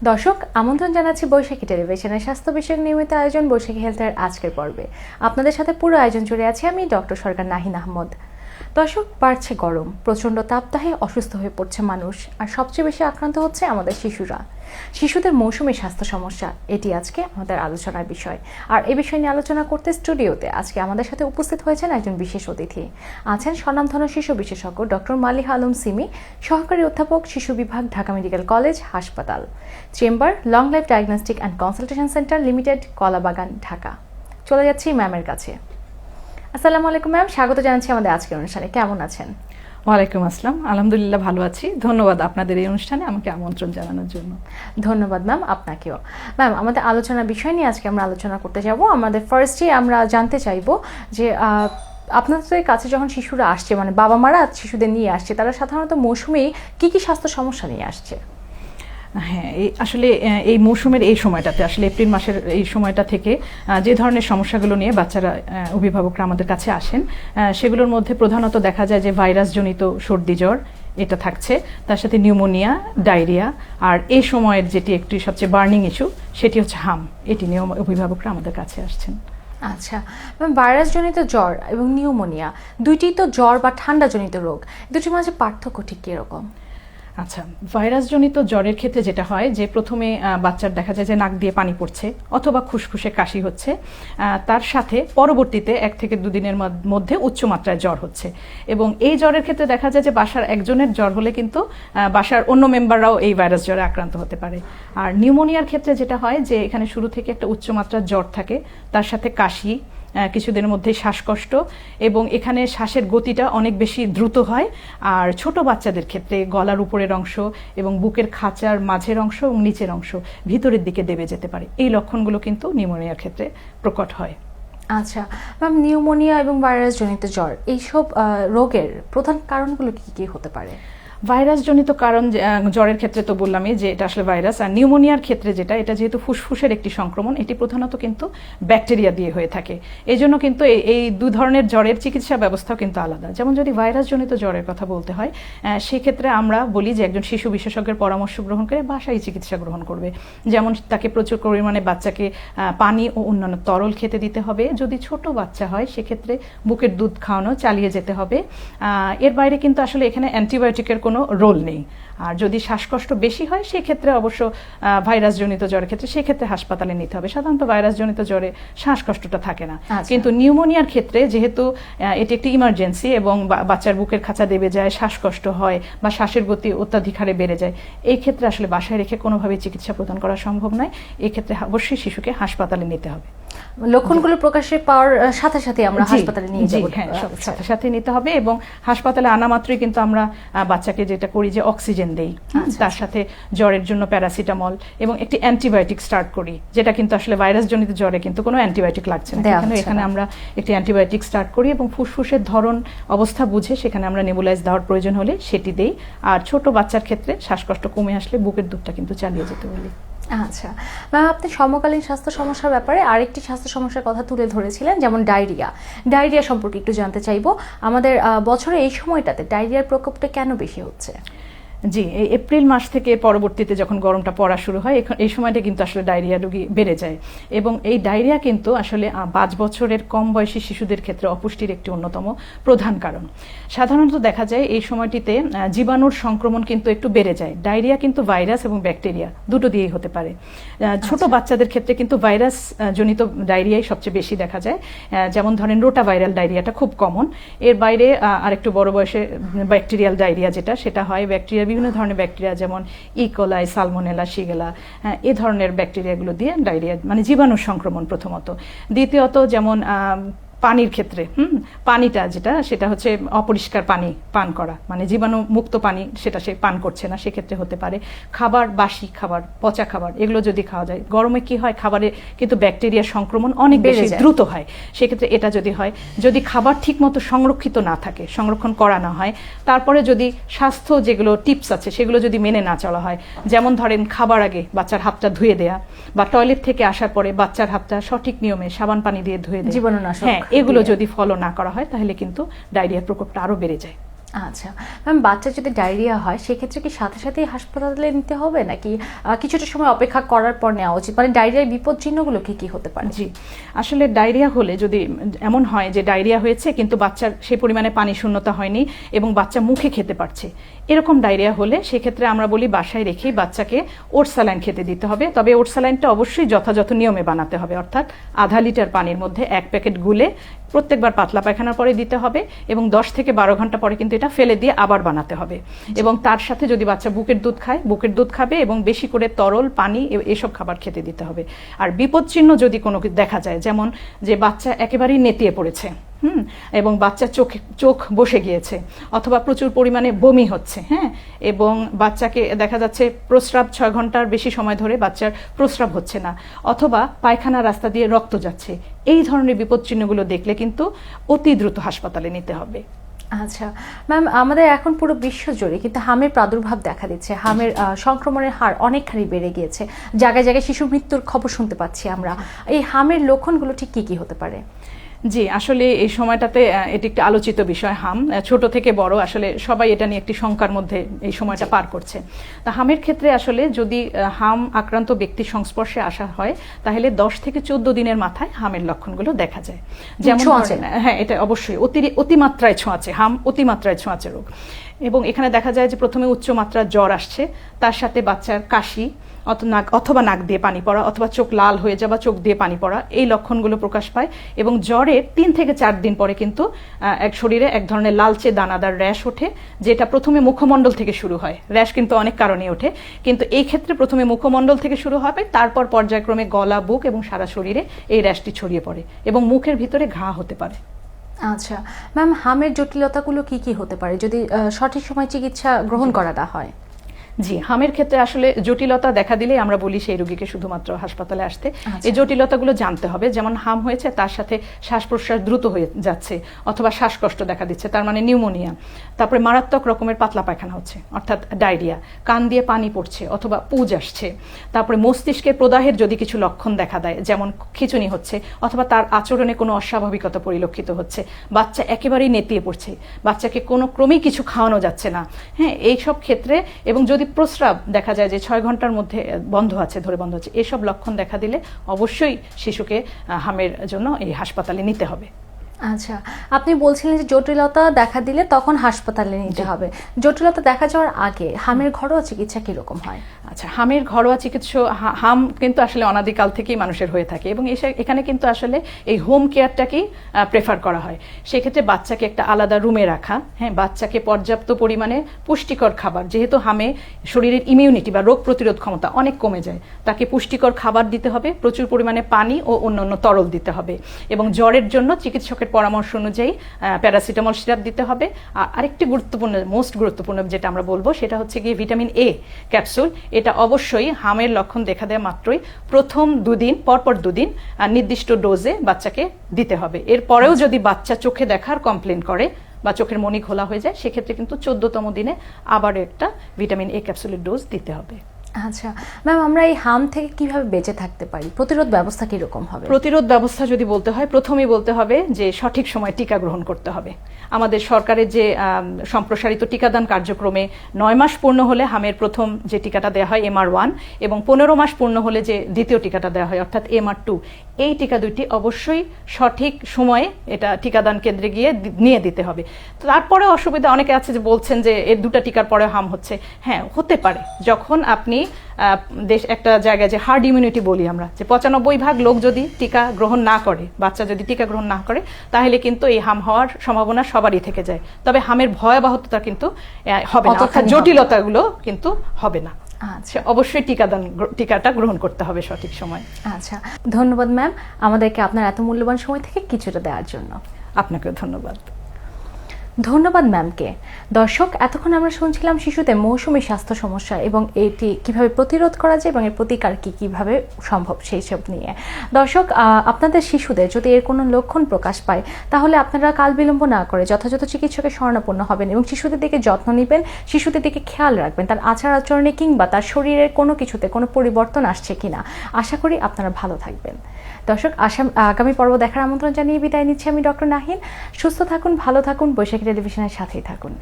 দর্শক আমন্ত্রণ জানাচ্ছি বৈশাখী টেলিভিশনের স্বাস্থ্য বিষয়ক নিয়মিত আয়োজন বৈশাখী হেলথের আজকের পর্বে। আপনাদের সাথে পুরো আয়োজন জুড়ে আছি আমি ডক্টর সরকার নাহিন আহমদ। দর্শক, বাড়ছে গরম, প্রচণ্ড তাপদাহে অসুস্থ হয়ে পড়ছে মানুষ, আর সবচেয়ে বেশি আক্রান্ত হচ্ছে আমাদের শিশুরা। শিশুদের মৌসুমী স্বাস্থ্য সমস্যা, এটি আজকে আমাদের আলোচনার বিষয়। আর এই বিষয় নিয়ে আলোচনা করতে স্টুডিওতে আজকে আমাদের সাথে উপস্থিত হয়েছেন একজন বিশেষ অতিথি। আছেন স্বনামধন্য শিশু বিশেষজ্ঞ ডক্টর মালিহা আলম সিমি, সহকারী অধ্যাপক, শিশু বিভাগ, ঢাকা মেডিকেল কলেজ হাসপাতাল, chamber, long life diagnostic and consultation centre limited, Kalabagan, Dhaka. চলে যাচ্ছি ম্যামের কাছে। আসসালামু আলাইকুম ম্যাম, স্বাগত জানাচ্ছি আমাদের আজকের অনুষ্ঠানে। কেমন আছেন? ওয়ালাইকুম আসসালাম, আলহামদুলিল্লাহ ভালো আছি। ধন্যবাদ আপনাদের এই অনুষ্ঠানে আমাকে আমন্ত্রণ জানানোর জন্য। ধন্যবাদ ম্যাম, আপনাকেও। ম্যাম, আমাদের আলোচনার বিষয় নিয়ে আজকে আমরা আলোচনা করতে যাব। আমাদের ফার্স্টে আমরা জানতে চাইবো যে আপনাদের কাছে যখন শিশুরা আসছে, মানে বাবা মারা শিশুদের নিয়ে আসছে, তারা সাধারণত মৌসুমে কি কি স্বাস্থ্য সমস্যা নিয়ে আসছে? হ্যাঁ, আসলে এই মৌসুমের এই সময়টাতে, আসলে এপ্রিল মাসের এই সময়টা থেকে যে ধরনের সমস্যাগুলো নিয়ে বাচ্চারা, অভিভাবকরা আমাদের কাছে আসেন, সেগুলোর মধ্যে প্রধানত দেখা যায় যে ভাইরাসজনিত সর্দি জ্বর এটা থাকছে, তার সাথে নিউমোনিয়া, ডায়রিয়া, আর এই সময়ের যেটি একটি সবচেয়ে বার্নিং ইস্যু সেটি হচ্ছে হাম। এটি নিয়ে অভিভাবকরা আমাদের কাছে আসছেন। আচ্ছা ম্যাম, ভাইরাসজনিত জ্বর এবং নিউমোনিয়া দুইটি তো জ্বর বা ঠান্ডাজনিত রোগ, দুটির মাঝে পার্থক্য ঠিক কীরকম? আচ্ছা, ভাইরাসজনিত জ্বরের ক্ষেত্রে যেটা হয় যে প্রথমে বাচ্চার দেখা যায় যে নাক দিয়ে পানি পড়ছে অথবা খুসখুসে কাশি হচ্ছে, তার সাথে পরবর্তীতে 1 থেকে 2 দিনের মধ্যে উচ্চমাত্রায় জ্বর হচ্ছে। এবং এই জ্বরের ক্ষেত্রে দেখা যায় যে বাসার একজনের জ্বর হলে কিন্তু বাসার অন্য মেম্বাররাও এই ভাইরাস জ্বরে আক্রান্ত হতে পারে। আর নিউমোনিয়ার ক্ষেত্রে যেটা হয় যে এখানে শুরু থেকে একটা উচ্চমাত্রার জ্বর থাকে, তার সাথে কাশি, কিছুদিনের মধ্যে শ্বাসকষ্ট, এবং এখানে শ্বাসের গতিটা অনেক বেশি দ্রুত হয়। আর ছোট বাচ্চাদের ক্ষেত্রে গলার উপরের অংশ এবং বুকের খাঁচার মাঝের অংশ এবং নিচের অংশ ভিতরের দিকে দেবে যেতে পারে। এই লক্ষণগুলো কিন্তু নিউমোনিয়ার ক্ষেত্রে প্রকট হয়। আচ্ছা ম্যাম, নিউমোনিয়া এবং ভাইরাসজনিত জ্বর, এইসব রোগের প্রধান কারণগুলো কি কি হতে পারে? ভাইরাসজনিত কারণ জ্বরের ক্ষেত্রে তো বললামই যে এটা আসলে ভাইরাস, আর নিউমোনিয়ার ক্ষেত্রে এটা যেহেতু ফুসফুসের একটি সংক্রমণ, এটি প্রধানত কিন্তু ব্যাকটেরিয়া দিয়ে হয়ে থাকে। এই জন্য কিন্তু এই 2 ধরনের জ্বরের চিকিৎসা ব্যবস্থাও কিন্তু আলাদা। যেমন যদি ভাইরাসজনিত জ্বরের কথা বলতে হয়, সেক্ষেত্রে আমরা বলি যে একজন শিশু বিশেষজ্ঞের পরামর্শ গ্রহণ করে বাসায় চিকিৎসা গ্রহণ করবে। যেমন তাকে প্রচুর পরিমাণে বাচ্চাকে পানি ও অন্যান্য তরল খেতে দিতে হবে। যদি ছোট বাচ্চা হয় সেক্ষেত্রে বুকের দুধ খাওয়ানো চালিয়ে যেতে হবে। এর বাইরে কিন্তু আসলে এখানে অ্যান্টিবায়োটিকের কোনো রোল নেই। আর যদি শ্বাসকষ্ট বেশি হয় সেক্ষেত্রে অবশ্য ভাইরাসজনিত জ্বরের ক্ষেত্রে সেক্ষেত্রে হাসপাতালে নিতে হবে। সাধারণত ভাইরাসজনিত জ্বরে শ্বাসকষ্টটা থাকে না। কিন্তু নিউমোনিয়ার ক্ষেত্রে যেহেতু এটি একটি ইমার্জেন্সি এবং বাচ্চার বুকের খাঁচা দেবে যায়, শ্বাসকষ্ট হয় বা শ্বাসের গতি অত্যাধিক হারে বেড়ে যায়, এই ক্ষেত্রে আসলে বাসায় রেখে কোনোভাবে চিকিৎসা প্রদান করা সম্ভব নয়। এই ক্ষেত্রে অবশ্যই শিশুকে হাসপাতালে নিতে হবে। লক্ষণগুলো প্রকাশে পাওয়ার সাথে সাথে আমরা হাসপাতালে নিয়ে যাব। হ্যাঁ, সাথে সাথে নিতে হবে। এবং হাসপাতালে আনা মাত্রই কিন্তু আমরা বাচ্চাকে যেটা করি যে অক্সিজেন দেই, তার সাথে জ্বরের জন্য প্যারাসিটামল এবং একটি অ্যান্টিবায়োটিক স্টার্ট করি, যেটা কিন্তু আসলে ভাইরাসজনিত জ্বরে কিন্তু কোনো অ্যান্টিবায়োটিক লাগছে না। এখানে আমরা একটি অ্যান্টিবায়োটিক স্টার্ট করি এবং ফুসফুসের ধরন অবস্থা বুঝে সেখানে আমরা নেবুলাইজ দেওয়ার প্রয়োজন হলে সেটি দেই। আর ছোট বাচ্চার ক্ষেত্রে শ্বাসকষ্ট কমে আসলে বুকের দুধটা কিন্তু চালিয়ে যেতে বলি। আচ্ছা ম্যাম, আপনি সমকালীন স্বাস্থ্য সমস্যার ব্যাপারে আরেকটি স্বাস্থ্য সমস্যার কথা তুলে ধরেছিলেন, যেমন ডায়রিয়া সম্পর্কে একটু জানতে চাইবো। আমাদের বছরে এই সময়টাতে ডায়রিয়ার প্রকোপটা কেন বেশি হচ্ছে? জি, এই এপ্রিল মাস থেকে পরবর্তীতে যখন গরমটা পড়া শুরু হয়, এই সময়টা কিন্তু আসলে ডায়রিয়া রোগী বেড়ে যায়। এবং এই ডায়রিয়া কিন্তু আসলে 5 বছরের কম বয়সী শিশুদের ক্ষেত্রে অপুষ্টির একটি অন্যতম প্রধান কারণ। সাধারণত দেখা যায় এই সময়টিতে জীবাণুর সংক্রমণ কিন্তু একটু বেড়ে যায়। ডায়রিয়া কিন্তু ভাইরাস এবং ব্যাকটেরিয়া দুটো দিয়েই হতে পারে। ছোট বাচ্চাদের ক্ষেত্রে কিন্তু ভাইরাস জনিত ডায়রিয়াই সবচেয়ে বেশি দেখা যায়। যেমন ধরেন রোটা ভাইরাল ডায়রিয়াটা খুব কমন। এর বাইরে আরেকটু বড় বয়সে ব্যাকটেরিয়াল ডায়রিয়া সেটা হয় ব্যাকটেরিয়া, বিভিন্ন ধরনের ব্যাকটেরিয়া যেমন ইকোলাই, সালমোনেলা, শিগেলা, এই ধরনের ব্যাকটেরিয়াগুলো দিয়ে ডায়রিয়া, মানে জীবাণুর সংক্রমণ প্রথমত। দ্বিতীয়ত যেমন পানির ক্ষেত্রে পানিটা সেটা হচ্ছে অপরিষ্কার পানি পান করা, মানে জীবাণু মুক্ত পানি সেটা সে পান করছে না, সেক্ষেত্রে হতে পারে। খাবার, বাসি খাবার, পচা খাবার, এগুলো যদি খাওয়া যায়, গরমে কি হয়, খাবারে কিন্তু ব্যাকটেরিয়ার সংক্রমণ অনেক বেশি দ্রুত হয়। সেক্ষেত্রে এটা যদি হয়, যদি খাবার ঠিক মতো সংরক্ষিত না থাকে, সংরক্ষণ করা না হয়, তারপরে যদি স্বাস্থ্য যেগুলো টিপস আছে সেগুলো যদি মেনে না চলা হয়, যেমন ধরেন খাবার আগে বাচ্চার হাতটা ধুয়ে দেয়া, বা টয়লেট থেকে আসার পরে বাচ্চার হাতটা সঠিক নিয়মে সাবান পানি দিয়ে ধুয়ে দেয়া, এগুলো যদি ফলো না করা হয় তাহলে কিন্তু ডায়রিয়ার প্রকোপটা আরো বেড়ে যায়। আচ্ছা ম্যাম, বাচ্চা যদি ডায়রিয়া হয় সেক্ষেত্রে কি সাথে সাথেই হাসপাতালে নিতে হবে নাকি কিছুটা সময় অপেক্ষা করার পর নেওয়া উচিত? মানে ডায়রিয়ার বিপদ চিহ্নগুলো কি কি হতে পারে? জি, আসলে ডায়রিয়া হলে যদি এমন হয় যে ডায়রিয়া হয়েছে কিন্তু বাচ্চার সেই পরিমাণে পানি শূন্যতা হয়নি এবং বাচ্চা মুখে খেতে পারছে, এরকম ডায়রিয়া হলে সেক্ষেত্রে আমরা বলি বাসায় রেখেই বাচ্চাকে ওটস স্যালাইন খেতে দিতে হবে। তবে ওটস স্যালাইনটা অবশ্যই যথাযথ নিয়মে বানাতে হবে, অর্থাৎ আধা লিটার পানির মধ্যে 1 প্যাকেট গুলে প্রত্যেকবার পাতলা পায়খানার পরে দিতে হবে এবং 10 থেকে 12 ঘন্টা পরে কিন্তু এটা ফেলে দিয়ে আবার বানাতে হবে। এবং তার সাথে যদি বাচ্চা বুকের দুধ খায়, বুকের দুধ খাবে এবং বেশি করে তরল পানি এসব খাবার খেতে দিতে হবে। আর বিপদ চিহ্ন যদি কোনো দেখা যায়, যেমন যে বাচ্চা একেবারেই নেতিয়ে পড়েছে, এবং বাচ্চার চোখ বসে গিয়েছে, অথবা প্রচুর পরিমাণে বমি হচ্ছে, এবং বাচ্চাকে দেখা যাচ্ছে প্রস্রাব 6 ঘন্টার বেশি সময় ধরে বাচ্চার প্রস্রাব হচ্ছে না, অথবা পায়খানা রাস্তা দিয়ে রক্ত যাচ্ছে, এই ধরনের বিপদ চিহ্নগুলো দেখলে কিন্তু অতি দ্রুত হাসপাতালে নিতে হবে। আচ্ছা ম্যাম, আমাদের এখন পুরো বিশ্ব জুড়ে কিন্তু হামের প্রাদুর্ভাব দেখা দিচ্ছে। হামের সংক্রমণের হার অনেকখানি বেড়ে গিয়েছে, জায়গায় জায়গায় শিশু মৃত্যুর খবর শুনতে পাচ্ছি আমরা। এই হামের লক্ষণগুলো ঠিক কি কি হতে পারে? জি, আসলে এই সময়টাতে এটি একটি আলোচিত বিষয়। হাম ছোট থেকে বড় আসলে সবাই এটা নিয়ে একটি শঙ্কার মধ্যে এই সময়টা পার করছে। তা হামের ক্ষেত্রে আসলে যদি হাম আক্রান্ত ব্যক্তির সংস্পর্শে আসা হয় তাহলে 10 থেকে 14 দিনের মাথায় হামের লক্ষণগুলো দেখা যায়। যেমন হ্যাঁ, এটা অবশ্যই অতিমাত্রায় ছোঁয়াচে, হাম অতিমাত্রায় ছোঁয়াচে রোগ। এবং এখানে দেখা যায় যে প্রথমে উচ্চ মাত্রার জ্বর আসছে, তার সাথে বাচ্চার কাশি অথবা নাক দিয়ে পানি পড়া, অথবা চোখ লাল হয়ে যাওয়া, চোখ দিয়ে পানি পড়া, এই লক্ষণগুলো প্রকাশ পায়। এবং জ্বরের 3 থেকে 4 দিন পরে কিন্তু এক শরীরে এক ধরনের লালচে দানাদার র্যাশ ওঠে, যেটা প্রথমে মুখমণ্ডল থেকে শুরু হয়। র্যাশ কিন্তু অনেক কারণে ওঠে, কিন্তু এই ক্ষেত্রে প্রথমে মুখমণ্ডল থেকে শুরু হবে, তারপর পর্যায়ক্রমে গলা, বুক এবং সারা শরীরে এই র্যাশটি ছড়িয়ে পড়ে এবং মুখের ভিতরে ঘা হতে পারে। আচ্ছা ম্যাম, হামের জটিলতাগুলো কি কি হতে পারে যদি সঠিক সময় চিকিৎসা গ্রহণ করাটা হয়? জি, হামের ক্ষেত্রে আসলে জটিলতা দেখা দিলে আমরা বলি সেই রোগীকে শুধুমাত্র হাসপাতালে আসতে। এই জটিলতাগুলো জানতে হবে, যেমন হাম হয়েছে তার সাথে শ্বাস প্রশ্বাস দ্রুত হয়ে যাচ্ছে, অথবা শ্বাসকষ্ট দেখা দিচ্ছে, তার মানে নিউমোনিয়া, তারপরে মারাত্মক রকমের পাতলা পায়খানা হচ্ছে অর্থাৎ ডায়রিয়া, কান দিয়ে পানি পড়ছে অথবা পুজ আসছে, তারপরে মস্তিষ্কের প্রদাহের যদি কিছু লক্ষণ দেখা দেয়, যেমন খিঁচুনি হচ্ছে, অথবা তার আচরণে কোনো অস্বাভাবিকতা পরিলক্ষিত হচ্ছে, বাচ্চা একেবারেই নেতিয়ে পড়ছে, বাচ্চাকে কোনো ক্রমেই কিছু খাওয়ানো যাচ্ছে না, এইসব ক্ষেত্রে, এবং যদি প্রস্রাব দেখা যায় যে 6 ঘন্টার মধ্যে বন্ধ আছে, এসব লক্ষণ দেখা দিলে অবশ্যই শিশুকে হামের জন্য এই হাসপাতালে নিতে হবে। আচ্ছা, আপনি বলছিলেন যে জটিলতা দেখা দিলে তখন হাসপাতালে নিতে হবে। জটিলতা দেখা যাওয়ার আগে হামের ঘরোয়া চিকিৎসা কিরকম হয়? আচ্ছা, হামের ঘরোয়া চিকিৎসা, হাম কিন্তু আসলে অনাদিকাল থেকেই মানুষের হয়ে থাকে এবং এখানে কিন্তু আসলে এই হোম কেয়ারটাকেই প্রেফার করা হয়। সেক্ষেত্রে বাচ্চাকে একটা আলাদা রুমে রাখা, বাচ্চাকে পর্যাপ্ত পরিমাণে পুষ্টিকর খাবার, যেহেতু হামে শরীরের ইমিউনিটি বা রোগ প্রতিরোধ ক্ষমতা অনেক কমে যায়, তাকে পুষ্টিকর খাবার দিতে হবে, প্রচুর পরিমাণে পানি ও অন্যান্য তরল দিতে হবে, এবং জ্বরের জন্য চিকিৎসকের পরামর্শ অনুযায়ী প্যারাসিটামল সিরাপ দিতে হবে। আর আরেকটি মোস্ট গুরুত্বপূর্ণ যেটা আমরা বলবো সেটা হচ্ছে গিয়ে ভিটামিন এ ক্যাপসুল। এটা অবশ্যই হামের লক্ষণ দেখা দেওয়া মাত্রই প্রথম 2 দিন পরপর 2 দিন নির্দিষ্ট ডোজে বাচ্চাকে দিতে হবে। এরপরেও যদি বাচ্চা চোখে দেখার কমপ্লেন করে বা চোখের মনি ঘোলা হয়ে যায়, সেক্ষেত্রে কিন্তু 14তম দিনে আবার একটা ভিটামিন এ ক্যাপসুলের ডোজ দিতে হবে। আচ্ছা ম্যাম, আমরা এই হাম থেকে কিভাবে বেঁচে থাকতে পারি? প্রতিরোধ ব্যবস্থা কিরকম হবে? প্রতিরোধ ব্যবস্থা যদি বলতে হয়, প্রথমেই বলতে হবে যে সঠিক সময় টিকা গ্রহণ করতে হবে। আমাদের সরকারের যে সম্প্রসারিত টিকাদান কার্যক্রমে 9 মাস পূর্ণ হলে হামের প্রথম যে টিকাটা দেওয়া হয় MR1, এবং 15 মাস পূর্ণ হলে যে দ্বিতীয় টিকাটা দেওয়া হয় অর্থাৎ MR2, এই টিকা দুইটি অবশ্যই সঠিক সময়ে এটা টিকাদান কেন্দ্রে গিয়ে নিয়ে দিতে হবে। তারপরে অসুবিধা অনেকে আছে যে বলছেন যে এর 2টা টিকার পরে হাম হচ্ছে। হ্যাঁ, হতে পারে, যখন আপনি একটা জায়গায় যে হার্ড ইমিউনিটি বলি আমরা, যে 95% লোক যদি টিকা গ্রহণ না করে, বাচ্চা যদি টিকা গ্রহণ না করে, তাহলে কিন্তু এই হাম হওয়ার সম্ভাবনা সবারই থেকে যায়। তবে হামের ভয়াবহতা কিন্তু হবে না, অর্থাৎ জটিলতাগুলো কিন্তু হবে না। আচ্ছা, অবশ্যই টিকাটা গ্রহণ করতে হবে সঠিক সময়। আচ্ছা, ধন্যবাদ ম্যাম আমাদেরকে আপনার এত মূল্যবান সময় থেকে কিছুটা দেওয়ার জন্য। আপনাকেও ধন্যবাদ। ধন্যবাদ ম্যামকে। দর্শক, এতক্ষণ আমরা শুনছিলাম শিশুদের মৌসুমী স্বাস্থ্য সমস্যা এবং এটি কিভাবে প্রতিরোধ করা যায় এবং এর প্রতিকার কিভাবে সম্ভব সেই সব নিয়ে। দর্শক, আপনাদের শিশুদের যদি এর কোনো লক্ষণ প্রকাশ পায় তাহলে আপনারা কাল বিলম্ব না করে যথাযথ চিকিৎসকের শরণাপন্ন হবেন এবং শিশুদের দিকে যত্ন নেবেন, শিশুদের দিকে খেয়াল রাখবেন তার আচার আচরণে কিংবা তার শরীরের কোনো কিছুতে কোনো পরিবর্তন আসছে কিনা। আশা করি আপনারা ভালো থাকবেন। দর্শক, আগামী পর্ব দেখার আমন্ত্রণ জানিয়ে বিদায় নিচ্ছি আমি ডক্টর নাহিন। সুস্থ থাকুন, ভালো থাকুন, বৈশাখী টেলিভিশনের সাথেই থাকুন।